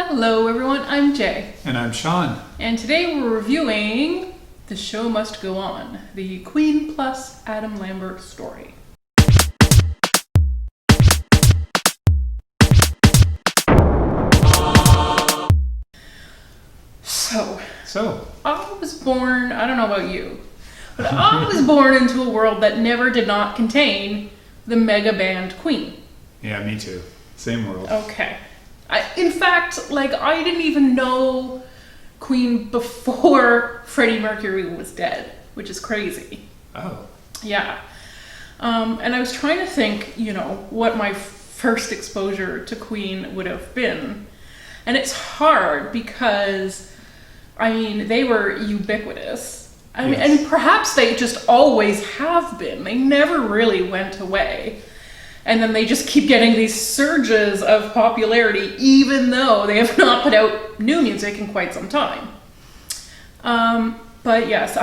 Hello everyone, I'm Jay. And I'm Sean. And today we're reviewing The Show Must Go On, the Queen plus Adam Lambert story. So, I was born, I don't know about you, but I was born into a world that never did not contain the mega band Queen. Yeah, me too. Same world. Okay. In fact, I didn't even know Queen before Freddie Mercury was dead, which is crazy. Oh. Yeah. And I was trying to think, what my first exposure to Queen would have been. And it's hard because, they were ubiquitous. And perhaps they just always have been. They never really went away. And then they just keep getting these surges of popularity, even though they have not put out new music in quite some time. But yes,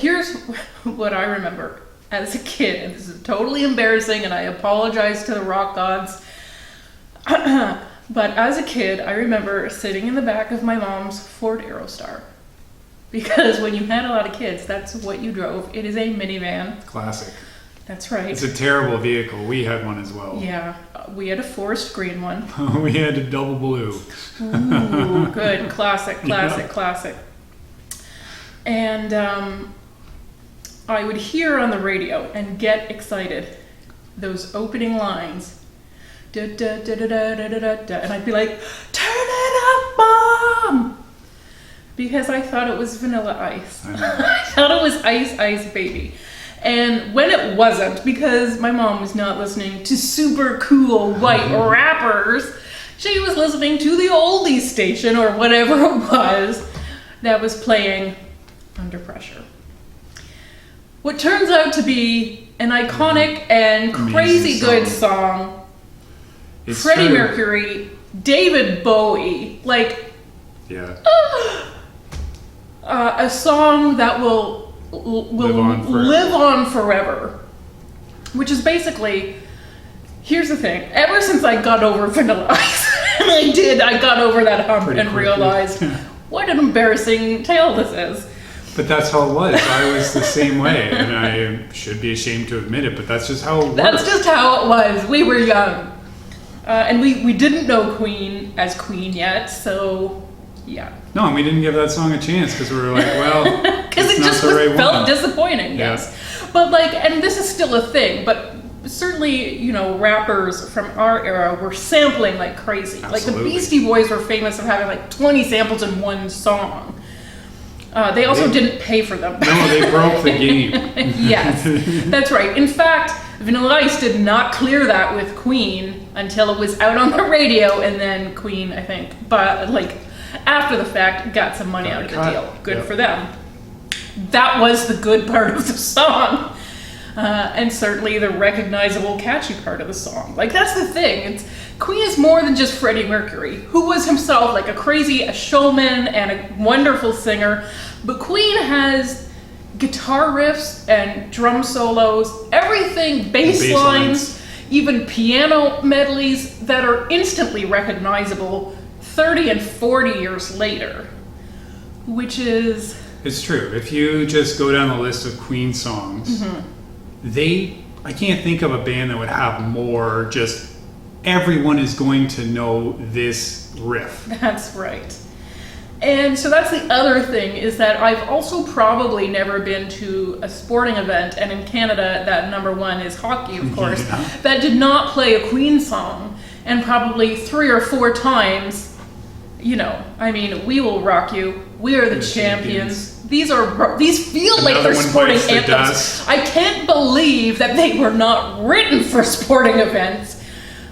here's what I remember as a kid, and this is totally embarrassing, and I apologize to the rock gods. But as a kid, I remember sitting in the back of my mom's Ford Aerostar. Because when you had a lot of kids, that's what you drove. It is a minivan. Classic. That's right. It's a terrible vehicle. We had one as well. Yeah, we had a forest green one. We had a double blue. Ooh, good. Classic. And I would hear on the radio and get excited those opening lines. Da, da, da, da, da, da, da, da, and I'd be like, turn it up, Mom! Because I thought it was Vanilla Ice. I thought it was Ice Ice Baby. And when it wasn't, because my mom was not listening to super cool white rappers, she was listening to the oldies station or whatever it was that was playing Under Pressure. What turns out to be an iconic and crazy good song. It's Freddie true. Mercury, David Bowie, a song that will live on forever, which is basically, here's the thing, ever since I got over Vanilla Ice, and I got over that hump and realized what an embarrassing tale this is. But that's how it was. I was the same way, and I should be ashamed to admit it, but that's just how it worked. That's just how it was. We were young. And we didn't know Queen as Queen yet, so yeah. No, and we didn't give that song a chance because we were like, well, because it just felt disappointing. Yes, but and this is still a thing. But certainly, rappers from our era were sampling like crazy. Absolutely. The Beastie Boys were famous of having 20 samples in one song. They also didn't pay for them. No, they broke the game. Yes, that's right. In fact, Vanilla Ice did not clear that with Queen until it was out on the radio, and then Queen, I think, but after the fact, got some money out of the deal. Good for them. That was the good part of the song. And certainly the recognizable, catchy part of the song. That's the thing. Queen is more than just Freddie Mercury, who was himself a showman and a wonderful singer. But Queen has guitar riffs and drum solos, everything, bass lines, even piano medleys that are instantly recognizable 30 and 40 years later, which is... It's true. If you just go down the list of Queen songs, I can't think of a band that would have more just everyone is going to know this riff. That's right. And so that's the other thing, is that I've also probably never been to a sporting event, and in Canada that number one is hockey, of course, that did not play a Queen song, and probably 3 or 4 times, We Will Rock You, We Are the Champions. These feel like they're sporting anthems. I can't believe that they were not written for sporting events.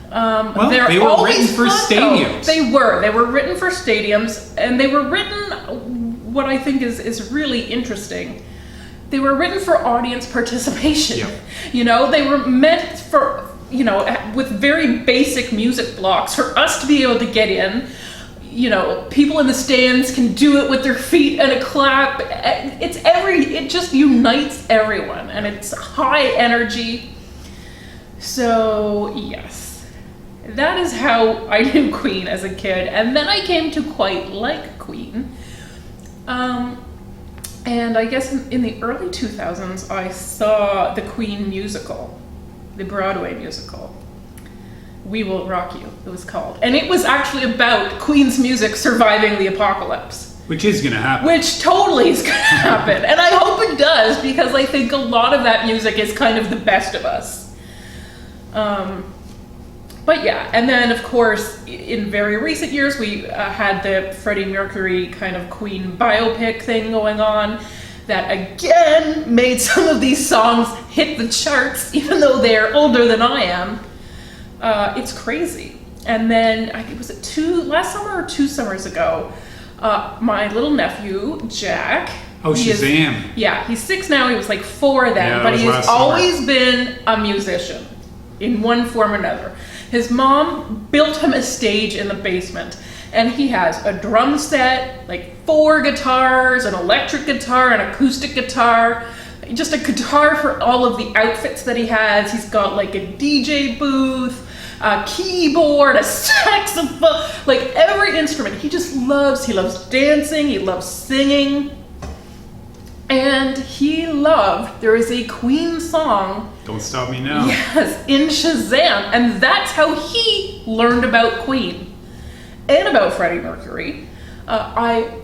They were written for stadiums. They were written for stadiums, and they were written, what I think is really interesting, they were written for audience participation. Yep. They were meant for, with very basic music blocks for us to be able to get in. People in the stands can do it with their feet and a clap. It just unites everyone, and it's high energy. So, yes. that is how I knew Queen as a kid. And then I came to quite like Queen. And I guess in the early 2000s, I saw the Queen musical, the Broadway musical. We Will Rock You, it was called. And it was actually about Queen's music surviving the apocalypse. Which is going to happen. Which totally is going to happen. And I hope it does, because I think a lot of that music is kind of the best of us. But yeah, and then of course, in very recent years, we had the Freddie Mercury kind of Queen biopic thing going on that again made some of these songs hit the charts, even though they're older than I am. It's crazy. And then, I think, was it last summer or 2 summers ago, my little nephew, Jack. Oh, Shazam. He's 6 now, he was like 4 then, but he has always been a musician in one form or another. His mom built him a stage in the basement, and he has a drum set, like 4 guitars, an electric guitar, an acoustic guitar, just a guitar for all of the outfits that he has. He's got like a DJ booth, a keyboard, a saxophone, like every instrument. He loves dancing, he loves singing. And there is a Queen song. Don't Stop Me Now. Yes, in Shazam. And that's how he learned about Queen and about Freddie Mercury. I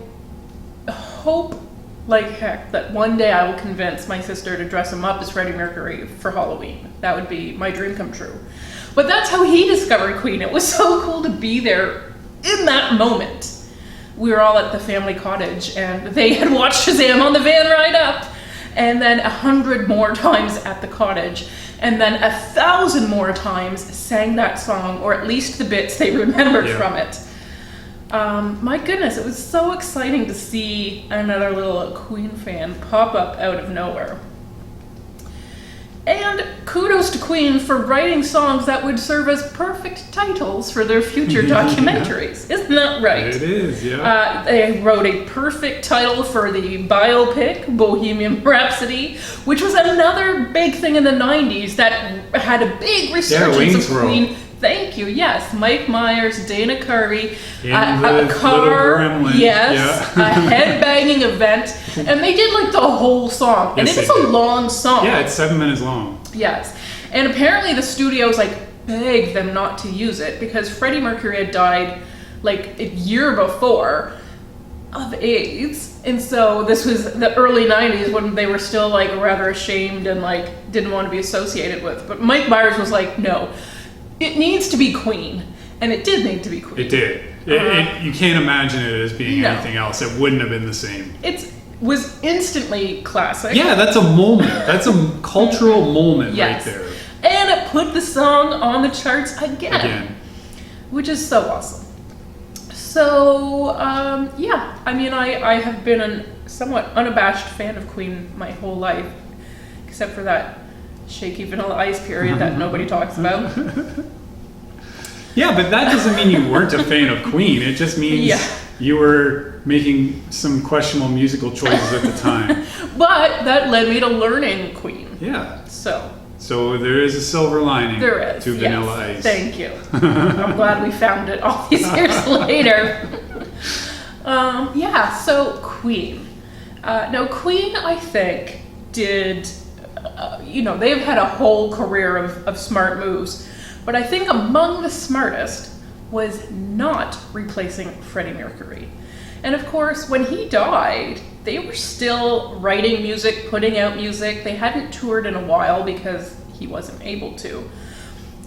hope like heck that one day I will convince my sister to dress him up as Freddie Mercury for Halloween. That would be my dream come true. But that's how he discovered Queen. It was so cool to be there in that moment. We were all at the family cottage, and they had watched Shazam on the van ride up, and then 100 more times at the cottage, and then 1,000 more times sang that song, or at least the bits they remembered from it. My goodness, it was so exciting to see another little Queen fan pop up out of nowhere. And kudos to Queen for writing songs that would serve as perfect titles for their future documentaries. Isn't that right? It is, yeah. They wrote a perfect title for the biopic, Bohemian Rhapsody, which was another big thing in the 90s that had a big resurgence of Queen. Thank you, yes. Mike Myers, Dana Carvey, a car, a headbanging event, and they did like the whole song. And it is a long song. Yeah, it's 7 minutes long. Yes. And apparently the studios like begged them not to use it because Freddie Mercury had died like a year before of AIDS. And so this was the early 90s when they were still like rather ashamed and like didn't want to be associated with. But Mike Myers was like, no. It needs to be Queen, and it did need to be Queen. It did. You can't imagine it as being anything else. It wouldn't have been the same. It was instantly classic. Yeah, that's a moment. That's a cultural moment right there. And it put the song on the charts again. Which is so awesome. So, I mean, I have been a somewhat unabashed fan of Queen my whole life, except for that shaky Vanilla Ice period that nobody talks about. Yeah, but that doesn't mean you weren't a fan of Queen. It just means you were making some questionable musical choices at the time. But that led me to learning Queen. Yeah. So there is a silver lining to Vanilla Ice. Thank you. I'm glad we found it all these years later. So Queen. Now Queen, I think, did... they've had a whole career of smart moves, but I think among the smartest was not replacing Freddie Mercury. And of course, when he died, they were still writing music, putting out music. They hadn't toured in a while because he wasn't able to.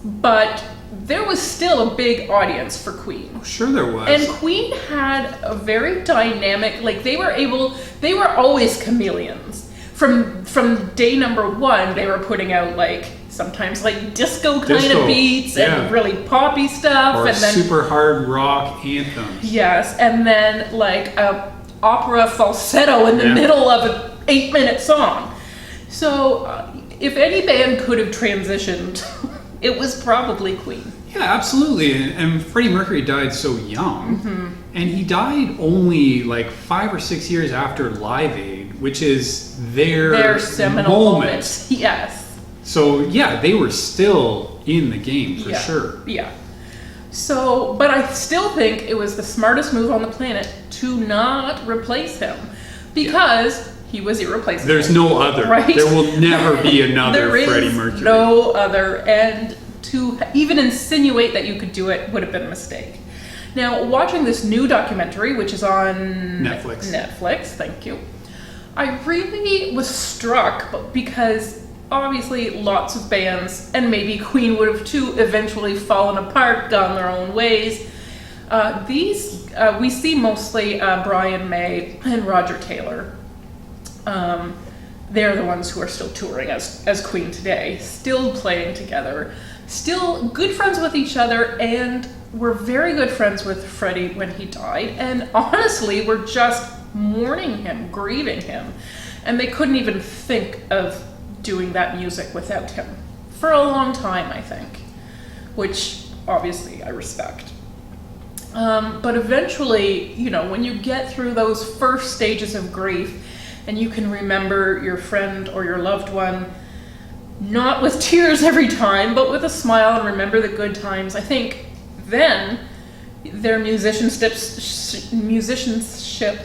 But there was still a big audience for Queen. Oh, sure there was. And Queen had a very dynamic, like they were always chameleons. From day number one, they were putting out like sometimes like disco kind of beats and really poppy stuff, or and then super hard rock anthems. Yes, and then like a opera falsetto in the middle of an 8-minute song. So if any band could have transitioned, it was probably Queen. Yeah, absolutely. And Freddie Mercury died so young, and he died only like 5 or 6 years after Live Aid, which is their seminal moment. Yes. So yeah, they were still in the game for sure. Yeah. So, but I still think it was the smartest move on the planet to not replace him, because he was irreplaceable. There's no other. Right? There will never be another Freddie Mercury. No other. And to even insinuate that you could do it would have been a mistake. Now, watching this new documentary, which is on Netflix, thank you, I really was struck because obviously lots of bands, and maybe Queen would have too, eventually fallen apart, gone their own ways. We see mostly Brian May and Roger Taylor. They're the ones who are still touring as Queen today, still playing together, still good friends with each other, and were very good friends with Freddie when he died, and honestly were just mourning him, grieving him, and they couldn't even think of doing that music without him for a long time, I think, which obviously I respect. But eventually, you know, when you get through those first stages of grief and you can remember your friend or your loved one, not with tears every time, but with a smile, and remember the good times, I think then their musicianship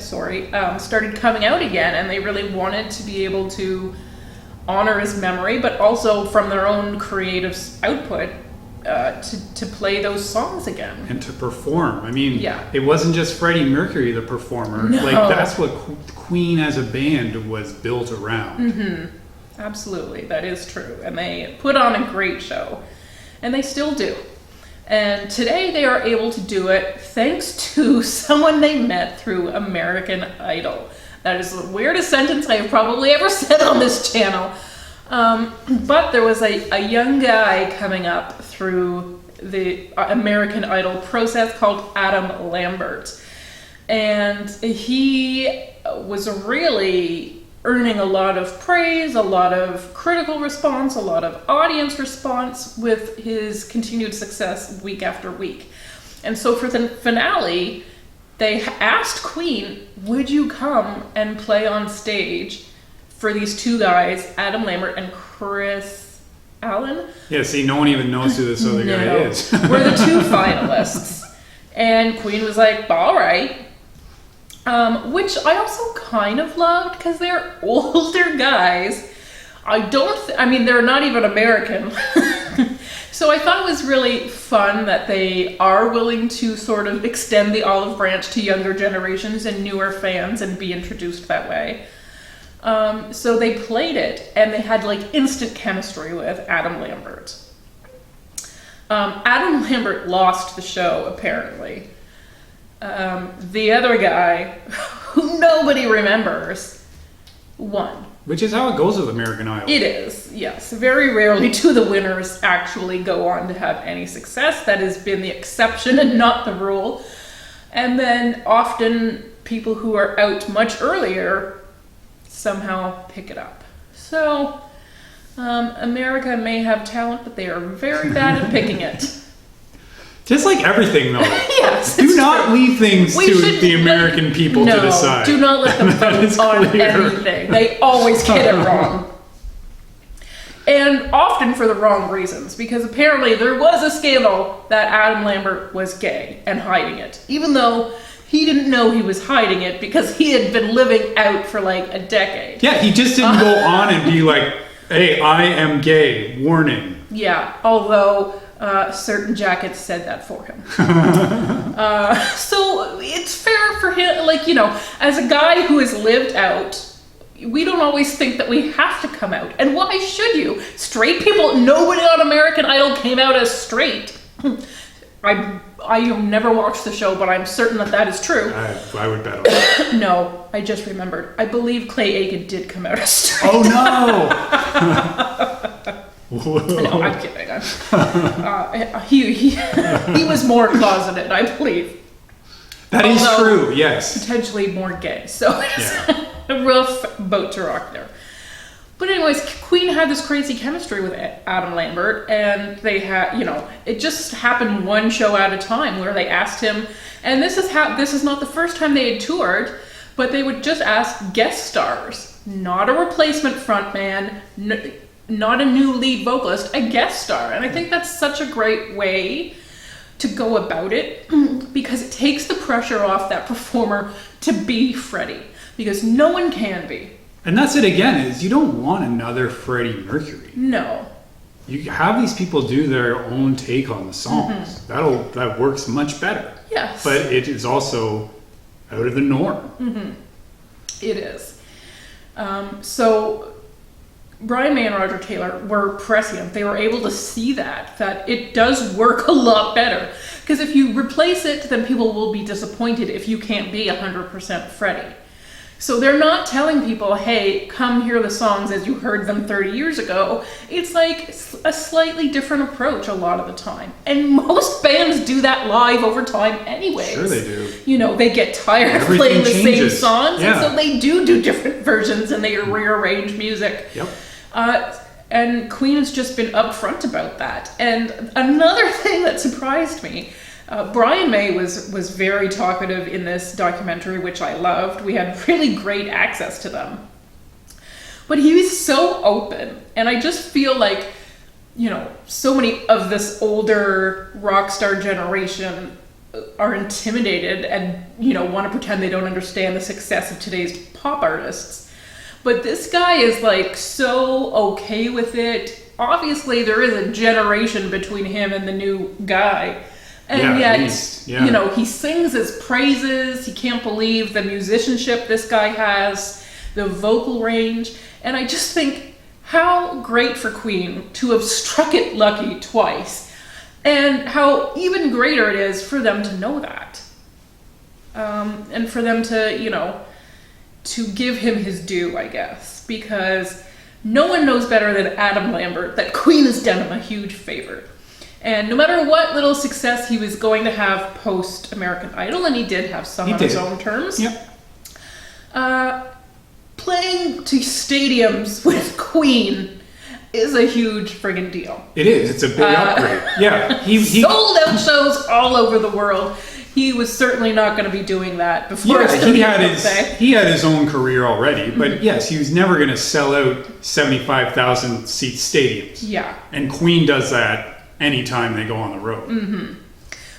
started coming out again, and they really wanted to be able to honor his memory, but also from their own creative output to play those songs again. And to perform. I mean, It wasn't just Freddie Mercury, the performer. No. Like, that's what Queen as a band was built around. Mm-hmm. Absolutely, that is true. And they put on a great show. And they still do. And today they are able to do it thanks to someone they met through American Idol. That is the weirdest sentence I have probably ever said on this channel. But there was a young guy coming up through the American Idol process called Adam Lambert. And he was really earning a lot of praise, a lot of critical response, a lot of audience response with his continued success week after week. And so for the finale, they asked Queen, would you come and play on stage for these two guys, Adam Lambert and Kris Allen? Yeah, see, no one even knows who this other guy is. We're the two finalists. And Queen was like, all right. Which I also kind of loved, because they're older guys. I mean, they're not even American. So I thought it was really fun that they are willing to sort of extend the olive branch to younger generations and newer fans and be introduced that way. So they played it, and they had like instant chemistry with Adam Lambert. Adam Lambert lost the show, apparently. The other guy, who nobody remembers, won. Which is how it goes with American Idol. It is, yes. Very rarely do the winners actually go on to have any success. That has been the exception and not the rule. And then often people who are out much earlier somehow pick it up. So, America may have talent, but they are very bad at picking it. Just like everything, though. Yes. Do not leave things to the American people to decide. Do not let them vote on anything. They always get it wrong. And often for the wrong reasons, because apparently there was a scandal that Adam Lambert was gay and hiding it, even though he didn't know he was hiding it because he had been living out for like a decade. Yeah, he just didn't go on and be like, hey, I am gay, warning. Yeah, although certain jackets said that for him. So it's fair for him, like, you know, as a guy who has lived out, we don't always think that we have to come out. And why should you? Straight people, nobody on American Idol came out as straight. I have never watched the show, but I'm certain that is true. I would bet on that. No, I just remembered. I believe Clay Aiken did come out as straight. Oh no! No, I'm kidding. He was more closeted, I believe. That is true, yes. Potentially more gay, so it's a rough boat to rock there. But anyways, Queen had this crazy chemistry with Adam Lambert, and they had, you know, it just happened one show at a time where they asked him, and this is not the first time they had toured, but they would just ask guest stars, not a replacement frontman, not a new lead vocalist, a guest star. And I think that's such a great way to go about it because it takes the pressure off that performer to be Freddie, because no one can be. And that's it again, is you don't want another Freddie Mercury. No. You have these people do their own take on the songs. That works much better. Yes. But it is also out of the norm. It is. So Brian May and Roger Taylor were prescient. They were able to see that it does work a lot better. Because if you replace it, then people will be disappointed if you can't be 100% Freddie. So they're not telling people, hey, come hear the songs as you heard them 30 years ago. It's like a slightly different approach a lot of the time. And most bands do that live over time anyways. Sure they do. You know, they get tired of playing the same songs, and so they do different versions and they rearrange music. Yep. And Queen has just been upfront about that. And another thing that surprised me, Brian May was very talkative in this documentary, which I loved. We had really great access to them. But he was so open. And I just feel like, you know, so many of this older rock star generation are intimidated and, you know, want to pretend they don't understand the success of today's pop artists. But this guy is like so okay with it. Obviously, there is a generation between him and the new guy. And yet, you know, he sings his praises. He can't believe the musicianship this guy has, the vocal range. And I just think how great for Queen to have struck it lucky twice. And how even greater it is for them to know that. And for them to, you know, to give him his due, I guess. Because no one knows better than Adam Lambert that Queen has done him a huge favor. And no matter what little success he was going to have post American Idol, and he did have some on his own terms, playing to stadiums with Queen is a huge friggin' deal. It is. It's a big upgrade. Yeah. He sold out shows all over the world. He was certainly not going to be doing that before his 30th birthday. He had his own career already, but yes, he was never going to sell out 75,000 seat stadiums. Yeah. And Queen does that anytime they go on the road.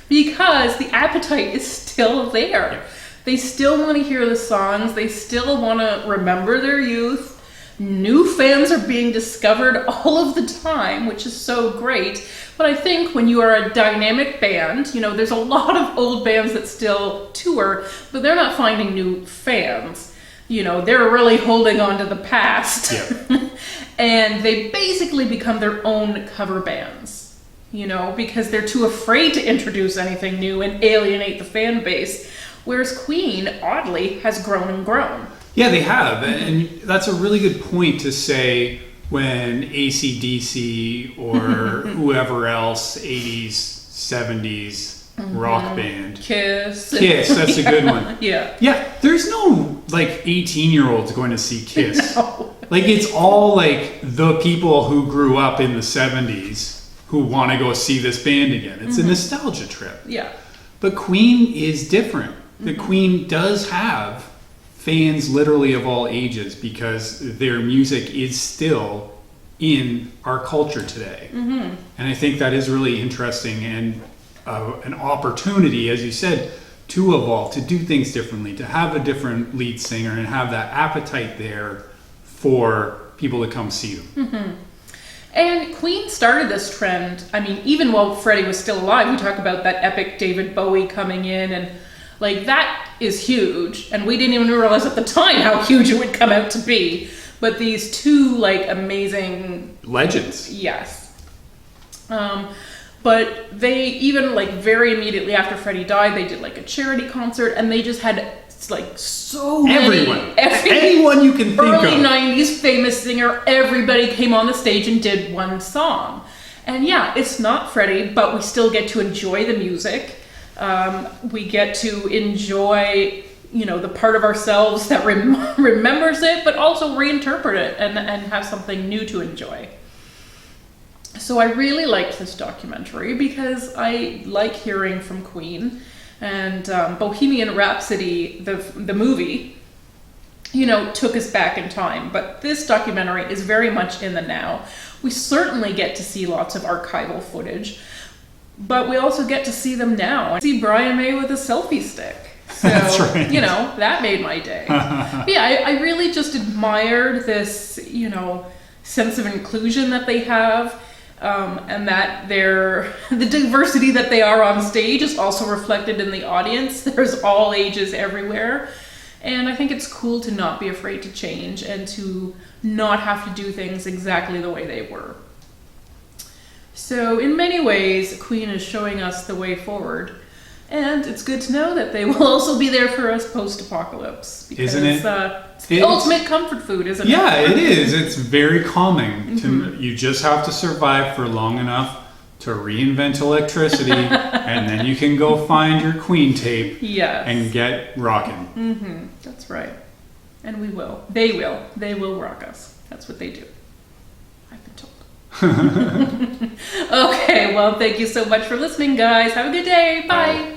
Because the appetite is still there. Yeah. They still want to hear the songs. They still want to remember their youth. New fans are being discovered all of the time, which is so great. But I think when you are a dynamic band, you know, there's a lot of old bands that still tour, but they're not finding new fans. You know, they're really holding on to the past. Yeah. And they basically become their own cover bands, you know, because they're too afraid to introduce anything new and alienate the fan base. Whereas Queen, oddly, has grown and grown. Yeah, they have. And that's a really good point to say when AC/DC or whoever else, 80s, 70s rock band. Kiss, that's a good one. Yeah. Yeah, there's no, like, 18-year-olds going to see Kiss. No. Like, it's all, like, the people who grew up in the 70s who want to go see this band again. It's a nostalgia trip. Yeah. But Queen is different. The Queen does have fans literally of all ages because their music is still in our culture today. And I think that is really interesting and an opportunity, as you said, to evolve, to do things differently, to have a different lead singer and have that appetite there for people to come see them. And Queen started this trend. I mean, even while Freddie was still alive, we talk about that epic David Bowie coming in, and like that is huge. And we didn't even realize at the time how huge it would come out to be. But these two like amazing legends. Yes. But they even like very immediately after Freddie died, they did like a charity concert, and they just had like so many anyone you can think early of. 90s famous singer, everybody came on the stage and did one song. And yeah, it's not Freddie, but we still get to enjoy the music. We get to enjoy, you know, the part of ourselves that remembers it, but also reinterpret it and have something new to enjoy. So I really liked this documentary because I like hearing from Queen. And Bohemian Rhapsody, the movie, you know, took us back in time. But this documentary is very much in the now. We certainly get to see lots of archival footage. But we also get to see them now. I see Brian May with a selfie stick. So, That's right. That made my day. But yeah, I really just admired this, sense of inclusion that they have. And that the diversity that they are on stage is also reflected in the audience. There's all ages everywhere. And I think it's cool to not be afraid to change and to not have to do things exactly the way they were. So in many ways, Queen is showing us the way forward. And it's good to know that they will also be there for us post-apocalypse. Because, isn't it? It's the ultimate comfort food, isn't it? Yeah, it is. It's very calming. You just have to survive for long enough to reinvent electricity, and then you can go find your Queen tape and get rocking. That's right. And we will. They will. They will rock us. That's what they do. I've been told. Okay, well, thank you so much for listening, guys. Have a good day. Bye.